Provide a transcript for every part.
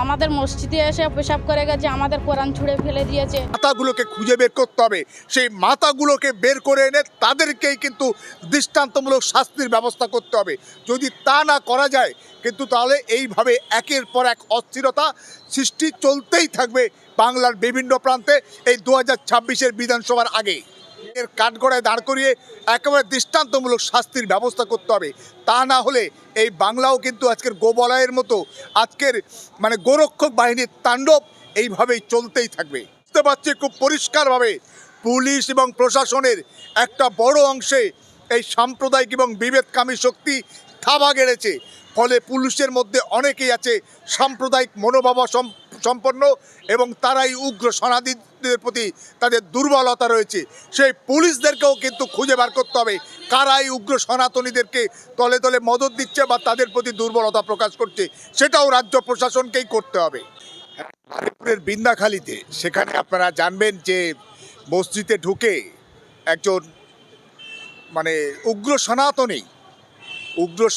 আমাদের মসজিদে এসে পেশাব করে গেছে, আমাদের কোরআন ছুঁড়ে ফেলে দিয়েছে। মাথাগুলোকে খুঁজে বের করতে হবে, সেই মাথাগুলোকে বের করে এনে তাদেরকেই কিন্তু দৃষ্টান্তমূলক শাস্তির ব্যবস্থা করতে হবে। যদি তা না করা যায় কিন্তু তাহলে এইভাবে একের পর এক অস্থিরতা সৃষ্টি চলতেই থাকবে বাংলার বিভিন্ন প্রান্তে এই 2026-এর বিধানসভার আগে। এর কাঠগড়ায় দাঁড় করিয়ে একেবারে দৃষ্টান্তমূলক শাস্তির ব্যবস্থা করতে হবে। তা না হলে এই বাংলাও কিন্তু আজকের গোবলয়ের মতো আজকের গোরক্ষক বাহিনীর তাণ্ডব এইভাবেই চলতেই থাকবে। বুঝতে পারছি খুব পরিষ্কারভাবে পুলিশ এবং প্রশাসনের একটা বড় অংশে এই সাম্প্রদায়িক এবং বিভেদকামী শক্তি থাবা গেড়েছে। ফলে পুলিশের মধ্যে অনেকেই আছে সাম্প্রদায়িক মনোভাব সম্পন্ন এবং তারাই উগ্র সনাতনীদের প্রতি তাদের দুর্বলতা রয়েছে। সেই পুলিশদেরকেও কিন্তু খুঁজে বার করতে হবে কারাই উগ্র সনাতনীদেরকে তলে তলে মদত দিচ্ছে বা তাদের প্রতি দুর্বলতা প্রকাশ করছে, সেটাও রাজ্য প্রশাসনকেই করতে হবে। আলিপুরের বিন্দাখালীতে সেখানে আপনারা জানবেন যে মসজিদে ঢুকে একজন উগ্র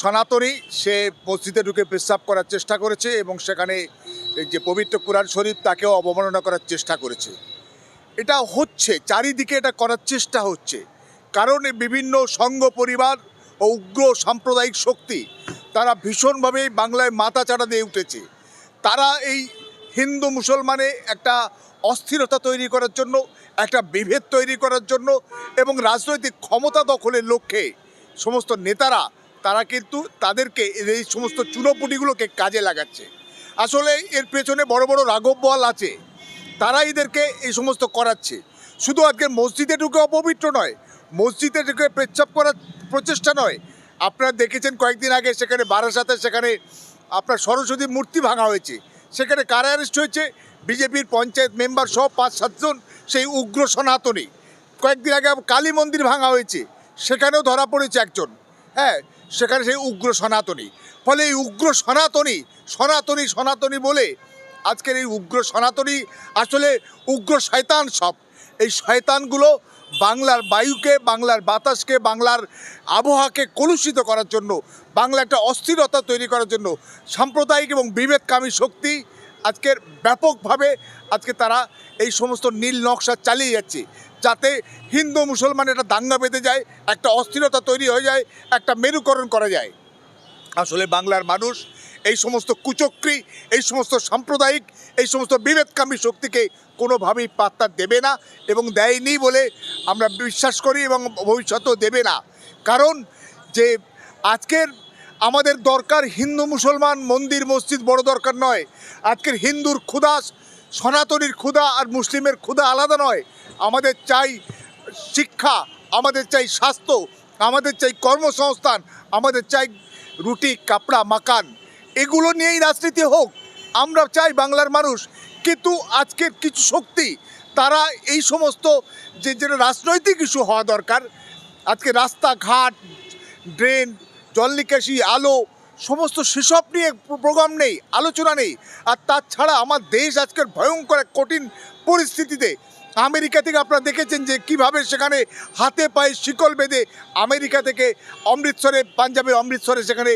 সনাতনী সে মসজিদে ঢুকে পেশাব করার চেষ্টা করেছে এবং সেখানে যে পবিত্র কুরআন শরীফ তাকেও অবমাননা করার চেষ্টা করেছে। এটা হচ্ছে চারিদিকে, এটা করার চেষ্টা হচ্ছে কারণ বিভিন্ন সংঘ পরিবার ও উগ্র সাম্প্রদায়িক শক্তি তারা ভীষণভাবে বাংলায় মাথা চাড়া দিয়ে উঠেছে। তারা এই হিন্দু মুসলমানে একটা অস্থিরতা তৈরি করার জন্য, একটা বিভেদ তৈরি করার জন্য এবং রাজনৈতিক ক্ষমতা দখলের লক্ষ্যে সমস্ত নেতারা তারা কিন্তু তাদেরকে এই সমস্ত চুনোপুটিগুলোকে কাজে লাগাচ্ছে। আসলে এর পেছনে বড় বড় রাঘব বোয়াল আছে, তারা এদেরকে এই সমস্ত করাচ্ছে। শুধু আজকে মসজিদে ঢুকে অপবিত্র নয়, মসজিদে ঢুকে পেচ্ছাপ করার প্রচেষ্টা নয়। আপনারা দেখেছেন কয়েকদিন আগে সেখানে বারাসাতে সেখানে আপনার সরস্বতী মূর্তি ভাঙা হয়েছে, সেখানে কারা অ্যারেস্ট হয়েছে? বিজেপির পঞ্চায়েত মেম্বার সহ 5-7 জন সেই উগ্র সনাতনী। কয়েকদিন আগে কালী মন্দির ভাঙা হয়েছে, সেখানেও ধরা পড়েছে একজন, সেখানে সেই উগ্র সনাতনী। ফলে এই উগ্র সনাতনী বলে আজকের এই উগ্র সনাতনী আসলে উগ্র শয়তান সব। এই শয়তানগুলো বাংলার বায়ুকে, বাংলার বাতাসকে, বাংলার আবহাওয়াকে কলুষিত করার জন্য, বাংলা একটা অস্থিরতা তৈরি করার জন্য সাম্প্রদায়িক এবং বিভেদকামী শক্তি আজকের ব্যাপকভাবে আজকে তারা এই সমস্ত নীল নকশা চালিয়ে যাচ্ছে, যাতে হিন্দু মুসলমান একটা দাঙ্গা বেঁধে যায়, একটা অস্থিরতা তৈরি হয়ে যায়, একটা মেরুকরণ করা যায়। আসলে বাংলার মানুষ এই সমস্ত কুচক্রী, এই সমস্ত সাম্প্রদায়িক, এই সমস্ত বিভেদকামী শক্তিকে কোনোভাবেই পাত্তা দেবে না এবং দেয়নি বলে আমরা বিশ্বাস করি এবং ভবিষ্যতেও দেবে না। কারণ যে আজকের আমাদের দরকার হিন্দু মুসলমান মন্দির মসজিদ বড় দরকার নয়। আজকের হিন্দুর ক্ষুধা, সনাতনীর ক্ষুধা আর মুসলিমের ক্ষুধা আলাদা নয়। আমাদের চাই শিক্ষা, আমাদের চাই স্বাস্থ্য, আমাদের চাই কর্মসংস্থান, আমাদের চাই রুটি কাপড়া মাকান, এগুলো নিয়েই রাজনীতি হোক, আমরা চাই বাংলার মানুষ। কিন্তু আজকের কিছু শক্তি তারা এই সমস্ত যেটা রাজনৈতিক ইস্যু হওয়া দরকার, আজকে রাস্তাঘাট, ড্রেন, জল নিকাশি, আলো, সমস্ত সেসব নিয়ে প্রোগ্রাম নেই, আলোচনা নেই। আর তাছাড়া আমার দেশ আজকের ভয়ঙ্কর এক কঠিন পরিস্থিতিতে। আমেরিকা থেকে আপনারা দেখেছেন যে কীভাবে সেখানে হাতে পায়ে শিকল বেঁধে আমেরিকা থেকে অমৃতসরে, পাঞ্জাবের অমৃতসরে সেখানে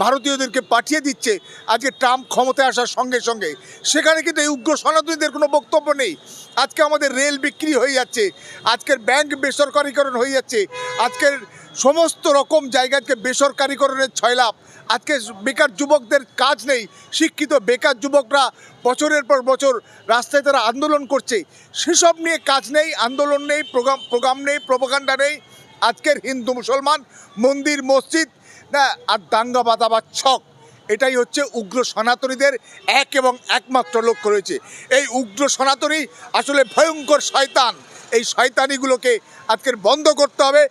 ভারতীয়দেরকে পাঠিয়ে দিচ্ছে আজকে ট্রাম্প ক্ষমতায় আসার সঙ্গে সঙ্গে। সেখানে কিন্তু এই উগ্র সনাতনীদের কোনো বক্তব্য নেই। আজকে আমাদের রেল বিক্রি হয়ে যাচ্ছে, আজকের ব্যাংক বেসরকারিকরণ হয়ে যাচ্ছে, আজকের সমস্ত রকম জায়গাকে বেসরকারিকরণের ছয়লাভ। আজকে বেকার যুবকদের কাজ নেই, শিক্ষিত বেকার যুবকরা বছরের পর বছর রাস্তায় তারা আন্দোলন করছে, সেসব নিয়ে কাজ নেই, আন্দোলন নেই, প্রোগ্রাম নেই, প্রোপাগান্ডা নেই। আজকের হিন্দু মুসলমান মন্দির মসজিদ না আর দাঙ্গা বাঁধাবার ছক, এটাই হচ্ছে উগ্র সনাতনীদের এক এবং একমাত্র লক্ষ্য রয়েছে। এই উগ্র সনাতনী আসলে ভয়ঙ্কর শয়তান। এই শয়তানিগুলোকে আজকের বন্ধ করতে হবে।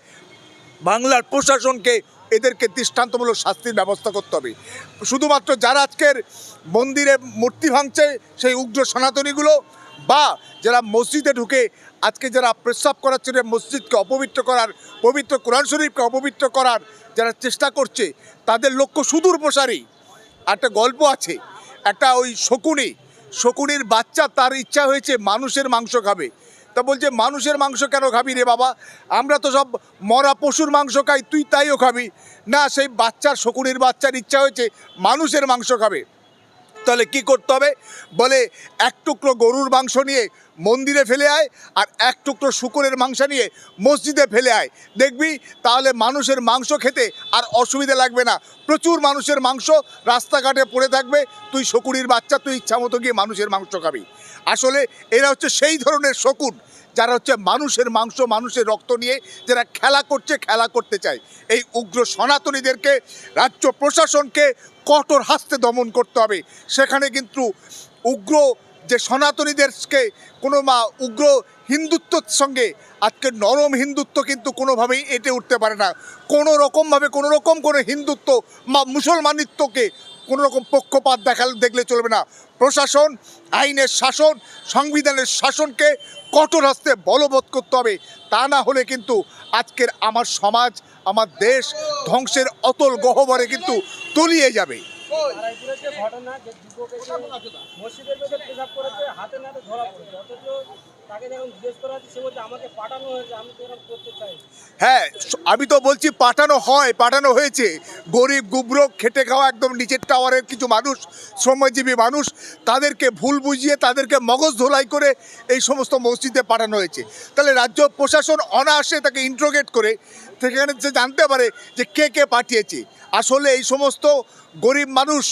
বাংলার প্রশাসনকে এদেরকে দৃষ্টান্তমূলক শাস্তির ব্যবস্থা করতে হবে। শুধুমাত্র যারা আজকের মন্দিরে মূর্তি ভাঙছে সেই উগ্র সনাতনীগুলো, বা যারা মসজিদে ঢুকে আজকে যারা প্রস্রাব করাচ্ছে, মসজিদকে অপবিত্র করার, পবিত্র কোরআন শরীফকে অপবিত্র করার যারা চেষ্টা করছে, তাদের লক্ষ্য সুদূর প্রসারী। একটা গল্প আছে, একটা ওই শকুনির বাচ্চা, তার ইচ্ছা হয়েছে মানুষের মাংস খাবে। তা বলছে মানুষের মাংস কেন খাবি রে বাবা, আমরা তো সব মরা পশুর মাংস খাই, তুই তাইও খাবি না? সেই শকুনির বাচ্চার ইচ্ছা হয়েছে মানুষের মাংস খাবে। তাহলে কি করতে হবে? বলে এক টুকরো গরুর মাংস নিয়ে মন্দিরে ফেলে আয়, আর এক টুকরো শূকরের মাংস নিয়ে মসজিদে ফেলে আয়, দেখবি তাহলে মানুষের মাংস খেতে আর অসুবিধা লাগবে না। প্রচুর মানুষের মাংস রাস্তাঘাটে পড়ে থাকবে, তুই শকুনির বাচ্চা, তুই ইচ্ছা মতো গিয়ে মানুষের মাংস খাবি। আসলে এরা হচ্ছে সেই ধরনের শকুন যারা হচ্ছে মানুষের মাংস, মানুষের রক্ত নিয়ে যারা খেলা করতে চায়। এই উগ্র সনাতনীদেরকে রাজ্য প্রশাসনকে কঠোর হাস্তে দমন করতে হবে। সেখানে কিন্তু উগ্র যে সনাতনীদেরকে উগ্র হিন্দুত্বর সঙ্গে আজকে নরম হিন্দুত্ব কিন্তু কোনোভাবেই এঁটে উঠতে পারে না। কোনো রকম কোনো হিন্দুত্ব বা মুসলমানিত্বকে কোনো রকম পক্ষপাত দেখলে চলবে না। প্রশাসন, আইনের শাসন, সংবিধানের শাসনকে কঠোর হস্তে বলবৎ করতে হবে। তা না হলে কিন্তু আজকের আমার সমাজ, আমার দেশ ধ্বংসের অতল গহ্বরে কিন্তু তলিয়ে যাবে। হ্যাঁ, আমি তো বলছি পাঠানো হয়েছে। গরিব গুবরো খেটে খাওয়া একদম নিচের টাওয়ারের কিছু মানুষ, শ্রমজীবী মানুষ, তাদেরকে ভুল বুঝিয়ে তাদেরকে মগজ ধোলাই করে এই সমস্ত মসজিদে পাঠানো হয়েছে। তাহলে রাজ্য প্রশাসন অনায়াসে তাকে ইন্ট্রোগেট করে সেখানে যে জানতে পারে যে কে পাঠিয়েছে। আসলে এই সমস্ত গরিব মানুষ,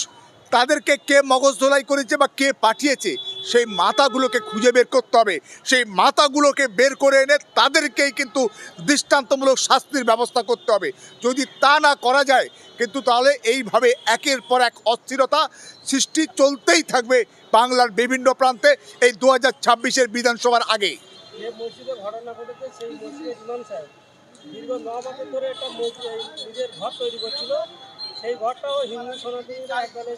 তাদেরকে কে মগজ ধোলাই করেছে বা কে পাঠিয়েছে, সেই মাথাগুলোকে খুঁজে বের করতে হবে। সেই মাথাগুলোকে বের করে এনে তাদেরকেই কিন্তু দৃষ্টান্তমূলক শাস্তির ব্যবস্থা করতে হবে। যদি তা না করা যায় কিন্তু তাহলে এইভাবে একের পর এক অস্থিরতা সৃষ্টি চলতেই থাকবে বাংলার বিভিন্ন প্রান্তে এই 2026-এর বিধানসভার আগে। যে মসজিদে ঘটনা ঘটেছে সেই মসজিদের ইমাম সাহেব দীর্ঘ 9 বছর ধরে একটা নিজের ঘর তৈরি করছিল। সেই ঘরটাও হিন্দু সনাতনীরা একদলে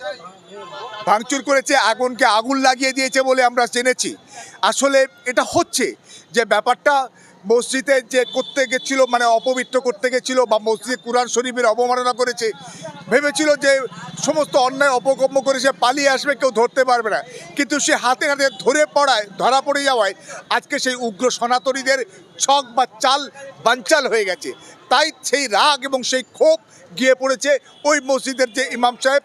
ভাঙচুর করেছে, আগুন লাগিয়ে দিয়েছে বলে আমরা জেনেছি। আসলে এটা হচ্ছে যে ব্যাপারটা মসজিদে যে করতে গেছিলো, মানে অপবিত্র করতে গেছিলো বা মসজিদে কুরআন শরীফের অবমাননা করেছে, ভেবেছিল যে সমস্ত অন্যায় অপকর্ম করে সে পালিয়ে আসবে, কেউ ধরতে পারবে না। কিন্তু সে হাতে ধরা পড়ে যাওয়ায় আজকে সেই উগ্র সনাতনীদের ছক বা চাল বানচাল হয়ে গেছে। তাই সেই রাগ এবং সেই ক্ষোভ গিয়ে পড়েছে ওই মসজিদের যে ইমাম সাহেব,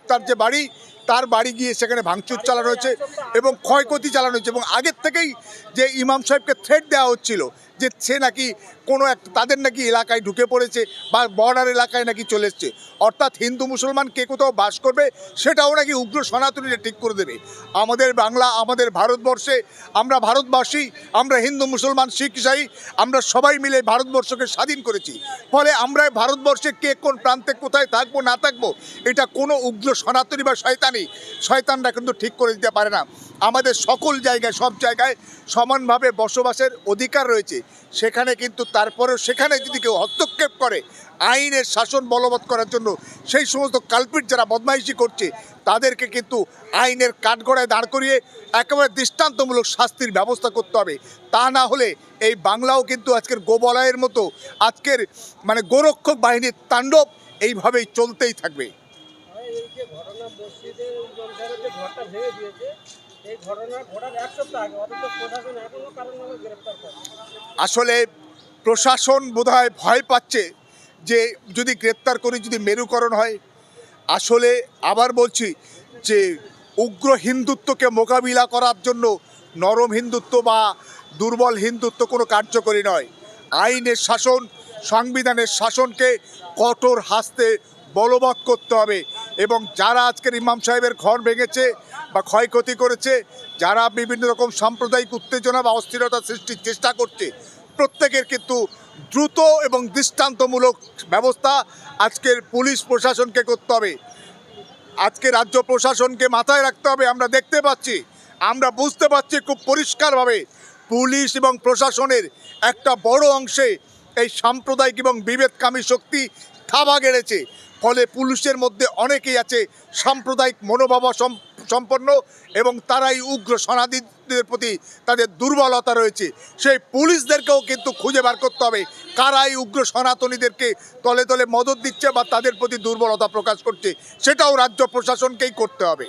তার বাড়ি গিয়ে সেখানে ভাঙচুর চালানো হয়েছে এবং ক্ষয়ক্ষতি চালানো হয়েছে। এবং আগের থেকেই যে ইমাম সাহেবকে থ্রেট দেওয়া হচ্ছিল যে সে নাকি তাদের নাকি এলাকায় ঢুকে পড়েছে বা বর্ডার এলাকায় নাকি চলে এসছে, অর্থাৎ হিন্দু মুসলমান কে কোথাও বাস করবে সেটাও নাকি উগ্র সনাতনীরা ঠিক করে দেবে। আমাদের বাংলা, আমাদের ভারতবর্ষে, আমরা ভারতবাসী, আমরা হিন্দু মুসলমান শিখ ইসাই, আমরা সবাই মিলে ভারতবর্ষকে স্বাধীন করেছি। ফলে আমরা ভারতবর্ষে কে কোন প্রান্তে কোথায় থাকবো না থাকবো এটা কোনো উগ্র সনাতনী বা শয়তানরা কিন্তু ঠিক করে দিতে পারে না। আমাদের সব জায়গায় সমানভাবে বসবাসের অধিকার রয়েছে। সেখানে কিন্তু তারপরেও সেখানে যদি কেউ হস্তক্ষেপ করে আইনের শাসন বলবৎ করার জন্য, সেই সমস্ত কালপিট যারা বদমাইশি করছে তাদেরকে কিন্তু আইনের কাঠগড়ায় দাঁড় করিয়ে একেবারে দৃষ্টান্তমূলক শাস্তির ব্যবস্থা করতে হবে। তা না হলে এই বাংলাও কিন্তু আজকের গোবলয়ের মতো আজকের গোরক্ষক বাহিনীর তাণ্ডব এইভাবেই চলতেই থাকবে। এই যে ঘটনা মসজিদের ইমাম সাহেবের যে ঘরটা ভেঙে দিয়েছে, এই ঘটনা ঘটার 1 সপ্তাহ আগে, অথচ প্রশাসন এখনো কারণ নামে গ্রেফতার করে। আসলে প্রশাসন বোধহয় ভয় পাচ্ছে যে যদি গ্রেপ্তার করি, যদি মেরুকরণ হয়। আসলে আবার বলছি যে উগ্র হিন্দুত্বকে মোকাবিলা করার জন্য নরম হিন্দুত্ব বা দুর্বল হিন্দুত্ব কোনো কার্যকরী নয়। আইনের শাসন, সংবিধানের শাসনকে কঠোর হাস্তে বলবৎ করতে হবে। এবং যারা আজকের ইমাম সাহেবের ঘর ভেঙেছে বা ক্ষয়ক্ষতি করেছে, যারা বিভিন্ন রকম সাম্প্রদায়িক উত্তেজনা বা অস্থিরতা সৃষ্টির চেষ্টা করছে, প্রত্যেকের কিন্তু দ্রুত এবং দৃষ্টান্তমূলক ব্যবস্থা আজকের পুলিশ প্রশাসনকে করতে হবে। আজকে রাজ্য প্রশাসনকে মাথায় রাখতে হবে। আমরা দেখতে পাচ্ছি, আমরা বুঝতে পারছি খুব পরিষ্কারভাবে পুলিশ এবং প্রশাসনের একটা বড় অংশে এই সাম্প্রদায়িক এবং বিভেদকামী শক্তি থাবা গেড়েছে। ফলে পুলিশের মধ্যে অনেকেই আছে সাম্প্রদায়িক মনোভাব সম্পন্ন এবং তারাই উগ্র সনাতনীদের প্রতি তাদের দুর্বলতা রয়েছে। সেই পুলিশদেরকেও কিন্তু খুঁজে বার করতে হবে কারাই উগ্র সনাতনীদেরকে তলে তলে মদত দিচ্ছে বা তাদের প্রতি দুর্বলতা প্রকাশ করছে, সেটাও রাজ্য প্রশাসনকেই করতে হবে।